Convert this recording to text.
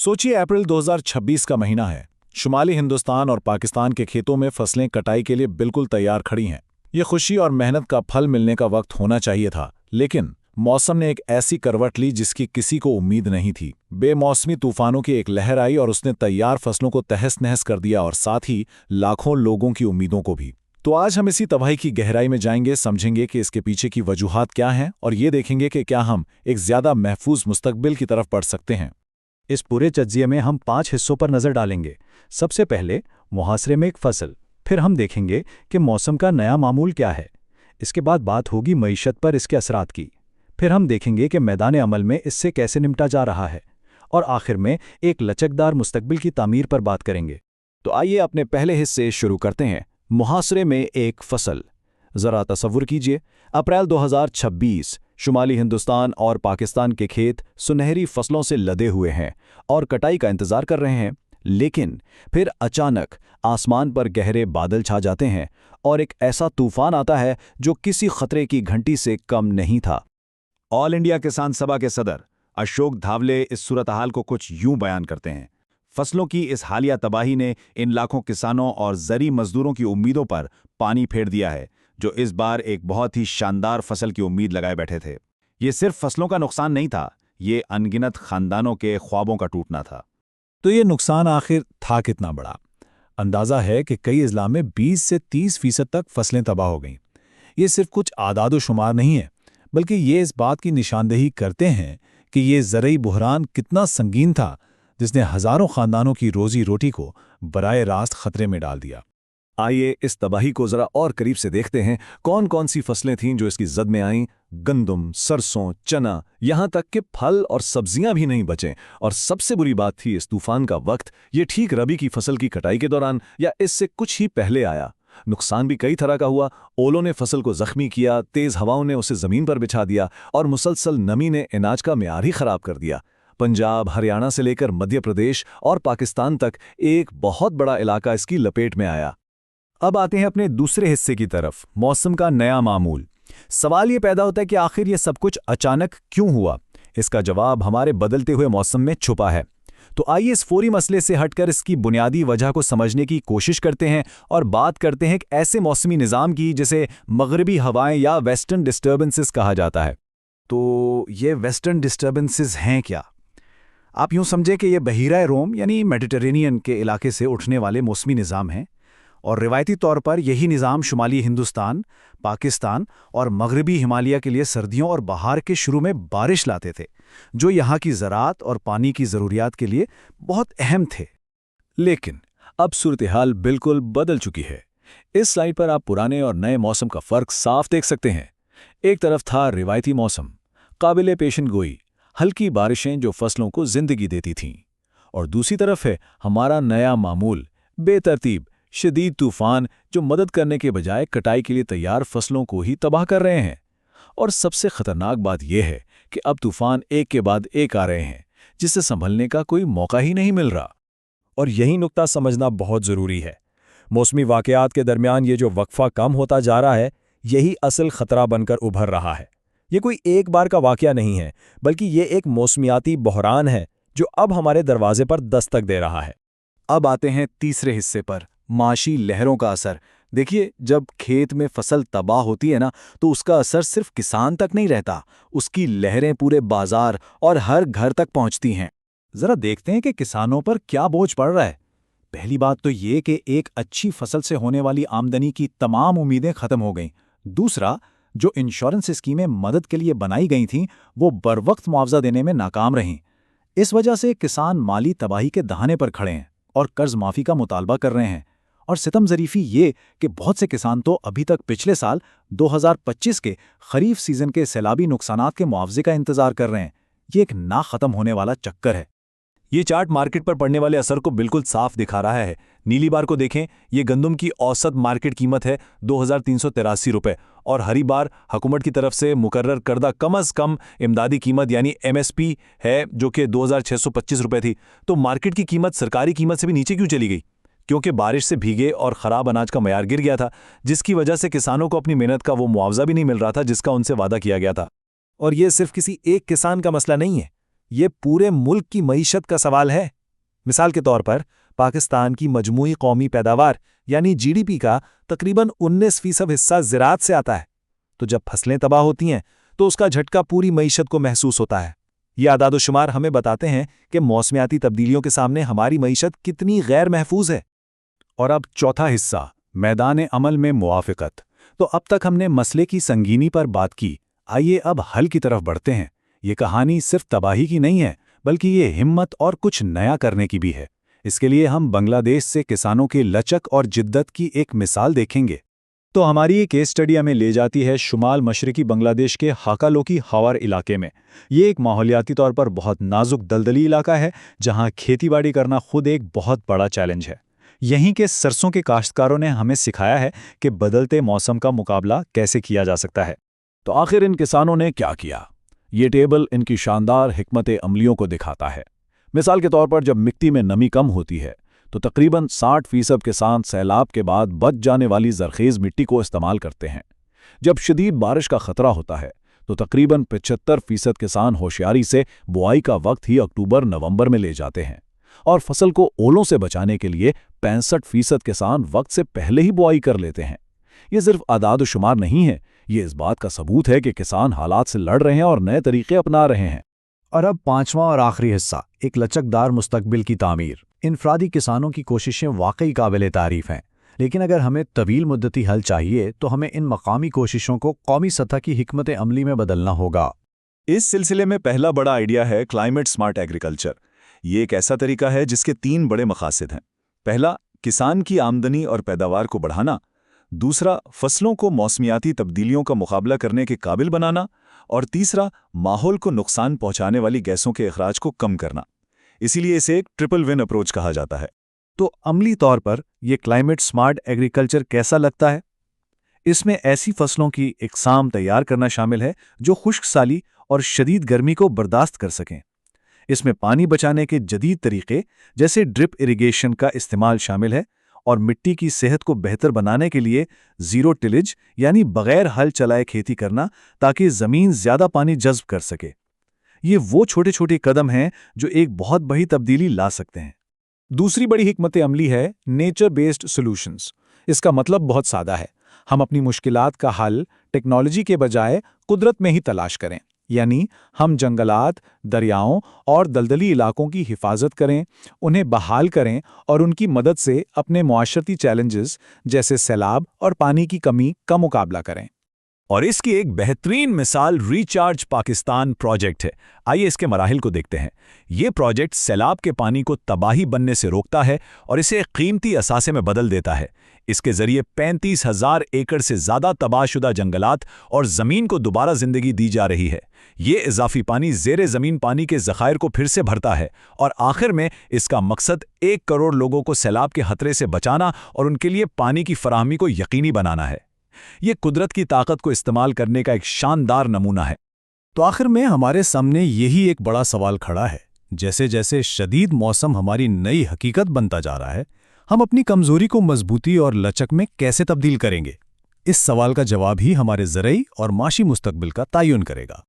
सोचिए अप्रैल 2026 का महीना है। शुमाली हिंदुस्तान और पाकिस्तान के खेतों में फसलें कटाई के लिए बिल्कुल तैयार खड़ी हैं। ये खुशी और मेहनत का फल मिलने का वक्त होना चाहिए था, लेकिन मौसम ने एक ऐसी करवट ली जिसकी किसी को उम्मीद नहीं थी। बेमौसमी तूफानों की एक लहर आई और उसने तैयार फसलों को तहस-नहस कर दिया और साथ ही लाखों लोगों की उम्मीदों को भी। तो आज हम इसी तबाही की गहराई में जाएंगे, समझेंगे कि इसके पीछे की वजूहात क्या हैं और ये देखेंगे कि क्या हम एक ज्यादा महफूज मुस्तकबिल की तरफ बढ़ सकते हैं। इस पूरे तज्जिये में हम 5 हिस्सों पर नज़र डालेंगे। सबसे पहले मुहासरे में एक फसल, फिर हम देखेंगे कि मौसम का नया मामूल क्या है। इसके बाद बात होगी मईशत पर इसके असरात की, फिर हम देखेंगे कि मैदान अमल में इससे कैसे निपटा जा रहा है, और आखिर में एक लचकदार मुस्तकबिल की तामीर पर बात करेंगे। तो आइए अपने पहले हिस्से शुरू करते हैं, मुहासरे में एक फसल। ज़रा तसव्वुर कीजिए, अप्रैल 2026, शुमाली हिंदुस्तान और पाकिस्तान के खेत सुनहरी फसलों से लदे हुए हैं और कटाई का इंतजार कर रहे हैं। लेकिन फिर अचानक आसमान पर गहरे बादल छा जाते हैं और एक ऐसा तूफान आता है जो किसी खतरे की घंटी से कम नहीं था। ऑल इंडिया किसान सभा के सदर अशोक धावले इस सूरत-हाल को कुछ यूं बयान करते हैं। फसलों की इस हालिया तबाही ने इन लाखों किसानों और ज़री मजदूरों की उम्मीदों पर पानी फेर दिया है, जो इस बार एक बहुत ही शानदार फसल की उम्मीद लगाए बैठे थे। ये सिर्फ फसलों का नुकसान नहीं था, ये अनगिनत खानदानों के ख्वाबों का टूटना था। तो ये नुकसान आखिर था कितना बड़ा? अंदाजा है कि कई अजला में 20 से 30% तक फसलें तबाह हो गईं। ये सिर्फ कुछ आदाद व शुमार नहीं है, बल्कि ये इस बात की निशानदेही करते हैं कि ये ज़रई बुहरान कितना संगीन था, जिसने हज़ारों खानदानों की रोजी रोटी को बराए रास्त खतरे में डाल दिया। आइए इस तबाही को ज़रा और करीब से देखते हैं। कौन कौन सी फसलें थीं जो इसकी जद में आईं? गंदम, सरसों, चना, यहाँ तक कि फल और सब्जियां भी नहीं बचें। और सबसे बुरी बात थी इस तूफान का वक्त। ये ठीक रबी की फसल की कटाई के दौरान या इससे कुछ ही पहले आया। नुकसान भी कई तरह का हुआ। ओलों ने फसल को जख्मी किया, तेज़ हवाओं ने उसे ज़मीन पर बिछा दिया और मुसलसल नमी ने अनाज का मियार ही ख़राब कर दिया। पंजाब, हरियाणा से लेकर मध्य प्रदेश और पाकिस्तान तक एक बहुत बड़ा इलाका इसकी लपेट में आया। अब आते हैं अपने दूसरे हिस्से की तरफ, मौसम का नया मामूल। सवाल ये पैदा होता है कि आखिर ये सब कुछ अचानक क्यों हुआ? इसका जवाब हमारे बदलते हुए मौसम में छुपा है। तो आइए इस फौरी मसले से हटकर इसकी बुनियादी वजह को समझने की कोशिश करते हैं और बात करते हैं एक ऐसे मौसमी निज़ाम की जिसे मगरबी हवाएं या वेस्टर्न डिस्टर्बेंसेस कहा जाता है। तो ये वेस्टर्न डिस्टर्बेंसेस हैं क्या? आप यूं समझे कि ये बहीरा रोम यानी मेडिटरेनियन के इलाके से उठने वाले मौसमी निज़ाम हैं, और रिवायती तौर पर यही निज़ाम शुमाली हिंदुस्तान, पाकिस्तान और मगरबी हिमालय के लिए सर्दियों और बहार के शुरू में बारिश लाते थे, जो यहाँ की ज़राअत और पानी की ज़रूरियात के लिए बहुत अहम थे। लेकिन अब सूरत-ए-हाल बिल्कुल बदल चुकी है। इस स्लाइड पर आप पुराने और नए मौसम का फ़र्क साफ देख सकते हैं। एक तरफ था रिवायती मौसम, काबिल पेशन गोई, हल्की बारिशें जो फसलों को जिंदगी देती थीं, और दूसरी तरफ है हमारा नया मामूल, बेतरतीब शदीद तूफान जो मदद करने के बजाय कटाई के लिए तैयार फसलों को ही तबाह कर रहे हैं। और सबसे खतरनाक बात यह है कि अब तूफान एक के बाद एक आ रहे हैं, जिससे संभलने का कोई मौका ही नहीं मिल रहा। और यही नुक्ता समझना बहुत ज़रूरी है। मौसमी वाक़यात के दरमियान ये जो वक्फा कम होता जा रहा है, यही असल ख़तरा बनकर उभर रहा है। ये कोई एक बार का वाक़या नहीं है, बल्कि ये एक मौसमियाती बहरान है जो अब हमारे दरवाजे पर दस्तक दे रहा है। अब आते हैं तीसरे हिस्से पर, माशी लहरों का असर। देखिए, जब खेत में फसल तबाह होती है ना, तो उसका असर सिर्फ किसान तक नहीं रहता, उसकी लहरें पूरे बाजार और हर घर तक पहुंचती हैं। ज़रा देखते हैं कि किसानों पर क्या बोझ पड़ रहा है। पहली बात तो ये कि एक अच्छी फसल से होने वाली आमदनी की तमाम उम्मीदें ख़त्म हो गईं। दूसरा, जो इंश्योरेंस स्कीमें मदद के लिए बनाई गई थीं, वो बरवक्त मुआवजा देने में नाकाम रहीं। इस वजह से किसान माली तबाही के दहाने पर खड़े हैं और कर्ज माफ़ी का मुतालबा कर रहे हैं। और सितम ज़रीफ़ी ये कि बहुत से किसान तो अभी तक पिछले साल 2025 के खरीफ सीज़न के सैलाबी नुकसानात के मुआवजे का इंतज़ार कर रहे हैं। ये एक ना ख़त्म होने वाला चक्कर है। ये चार्ट मार्केट पर पड़ने वाले असर को बिल्कुल साफ दिखा रहा है। नीली बार को देखें, ये गंदम की औसत मार्केट कीमत है 2383 रुपये, और हरी बार हुकूमत की तरफ से मुकर्रर करदा कम अज़ कम इमदादी कीमत यानी MSP है, जो कि 2625 रुपये थी। तो मार्केट की कीमत सरकारी कीमत से भी नीचे क्यों चली गई? क्योंकि बारिश से भीगे और ख़राब अनाज का मयार गिर गया था, जिसकी वजह से किसानों को अपनी मेहनत का वो मुआवजा भी नहीं मिल रहा था जिसका उनसे वादा किया गया था। और ये सिर्फ किसी एक किसान का मसला नहीं है, یہ پورے ملک کی معیشت کا سوال ہے۔ مثال کے طور پر پاکستان کی مجموعی قومی پیداوار یعنی جی ڈی پی کا تقریباً 19% حصہ زراعت سے آتا ہے، تو جب فصلیں تباہ ہوتی ہیں تو اس کا جھٹکا پوری معیشت کو محسوس ہوتا ہے۔ یہ اعداد و شمار ہمیں بتاتے ہیں کہ موسمیاتی تبدیلیوں کے سامنے ہماری معیشت کتنی غیر محفوظ ہے۔ اور اب چوتھا حصہ، میدان عمل میں موافقت۔ تو اب تک ہم نے مسئلے کی سنگینی پر بات کی، آئیے اب حل کی طرف بڑھتے ہیں۔ یہ کہانی صرف تباہی کی نہیں ہے، بلکہ یہ ہمت اور کچھ نیا کرنے کی بھی ہے۔ اس کے لیے ہم بنگلہ دیش سے کسانوں کی لچک اور جدت کی ایک مثال دیکھیں گے۔ تو ہماری یہ کیس اسٹڈی ہمیں لے جاتی ہے شمال مشرقی بنگلہ دیش کے ہاکالوکی ہاور علاقے میں۔ یہ ایک ماحولیاتی طور پر بہت نازک دلدلی علاقہ ہے جہاں کھیتی باڑی کرنا خود ایک بہت بڑا چیلنج ہے۔ یہیں کے سرسوں کے کاشتکاروں نے ہمیں سکھایا ہے کہ بدلتے موسم کا مقابلہ کیسے کیا جا سکتا ہے۔ تو آخر ان کسانوں نے کیا کیا؟ یہ ٹیبل ان کی شاندار حکمت عملیوں کو دکھاتا ہے۔ مثال کے طور پر جب مٹی میں نمی کم ہوتی ہے تو تقریباً 60% کسان سیلاب کے بعد بچ جانے والی زرخیز مٹی کو استعمال کرتے ہیں۔ جب شدید بارش کا خطرہ ہوتا ہے تو تقریباً 75% کسان ہوشیاری سے بوائی کا وقت ہی اکتوبر نومبر میں لے جاتے ہیں، اور فصل کو اولوں سے بچانے کے لیے 65% کسان وقت سے پہلے ہی بوائی کر لیتے ہیں۔ یہ صرف اعداد و شمار نہیں ہے، یہ اس بات کا ثبوت ہے کہ کسان حالات سے لڑ رہے ہیں اور نئے طریقے اپنا رہے ہیں۔ اور اب پانچواں اور آخری حصہ، ایک لچکدار مستقبل کی تعمیر۔ انفرادی کسانوں کی کوششیں واقعی قابل تعریف ہیں، لیکن اگر ہمیں طویل مدتی حل چاہیے تو ہمیں ان مقامی کوششوں کو قومی سطح کی حکمت عملی میں بدلنا ہوگا۔ اس سلسلے میں پہلا بڑا آئیڈیا ہے کلائمیٹ سمارٹ ایگریکلچر۔ یہ ایک ایسا طریقہ ہے جس کے 3 بڑے مقاصد ہیں۔ پہلا، کسان کی آمدنی اور پیداوار کو بڑھانا۔ دوسرا، فصلوں کو موسمیاتی تبدیلیوں کا مقابلہ کرنے کے قابل بنانا۔ اور تیسرا، ماحول کو نقصان پہنچانے والی گیسوں کے اخراج کو کم کرنا۔ اسی لیے اسے ایک ٹرپل ون اپروچ کہا جاتا ہے۔ تو عملی طور پر یہ کلائمیٹ سمارٹ ایگریکلچر کیسا لگتا ہے؟ اس میں ایسی فصلوں کی اقسام تیار کرنا شامل ہے جو خشک سالی اور شدید گرمی کو برداشت کر سکیں۔ اس میں پانی بچانے کے جدید طریقے جیسے ڈرپ اریگیشن کا استعمال شامل ہے، اور مٹی کی صحت کو بہتر بنانے کے لیے زیرو ٹلج یعنی بغیر ہل چلائے کھیتی کرنا تاکہ زمین زیادہ پانی جذب کر سکے۔ یہ وہ چھوٹے چھوٹے قدم ہیں جو ایک بہت بڑی تبدیلی لا سکتے ہیں۔ دوسری بڑی حکمت عملی ہے نیچر بیسڈ سولوشنز۔ اس کا مطلب بہت سادہ ہے، ہم اپنی مشکلات کا حل ٹیکنالوجی کے بجائے قدرت میں ہی تلاش کریں۔ یعنی ہم جنگلات، دریاؤں اور دلدلی علاقوں کی حفاظت کریں، انہیں بحال کریں اور ان کی مدد سے اپنے معاشرتی چیلنجز جیسے سیلاب اور پانی کی کمی کا مقابلہ کریں۔ اور اس کی ایک بہترین مثال ریچارج پاکستان پروجیکٹ ہے۔ آئیے اس کے مراحل کو دیکھتے ہیں۔ یہ پروجیکٹ سیلاب کے پانی کو تباہی بننے سے روکتا ہے اور اسے ایک قیمتی اثاثے میں بدل دیتا ہے۔ اس کے ذریعے 35,000 ایکڑ سے زیادہ تباہ شدہ جنگلات اور زمین کو دوبارہ زندگی دی جا رہی ہے۔ یہ اضافی پانی زیر زمین پانی کے ذخائر کو پھر سے بھرتا ہے، اور آخر میں اس کا مقصد 1 کروڑ لوگوں کو سیلاب کے خطرے سے بچانا اور ان کے لیے پانی کی فراہمی کو یقینی بنانا ہے۔ یہ قدرت کی طاقت کو استعمال کرنے کا ایک شاندار نمونہ ہے۔ تو آخر میں ہمارے سامنے یہی ایک بڑا سوال کھڑا ہے، جیسے جیسے شدید موسم ہماری نئی حقیقت بنتا جا رہا ہے، ہم اپنی کمزوری کو مضبوطی اور لچک میں کیسے تبدیل کریں گے؟ اس سوال کا جواب ہی ہمارے زرعی اور معاشی مستقبل کا تعین کرے گا۔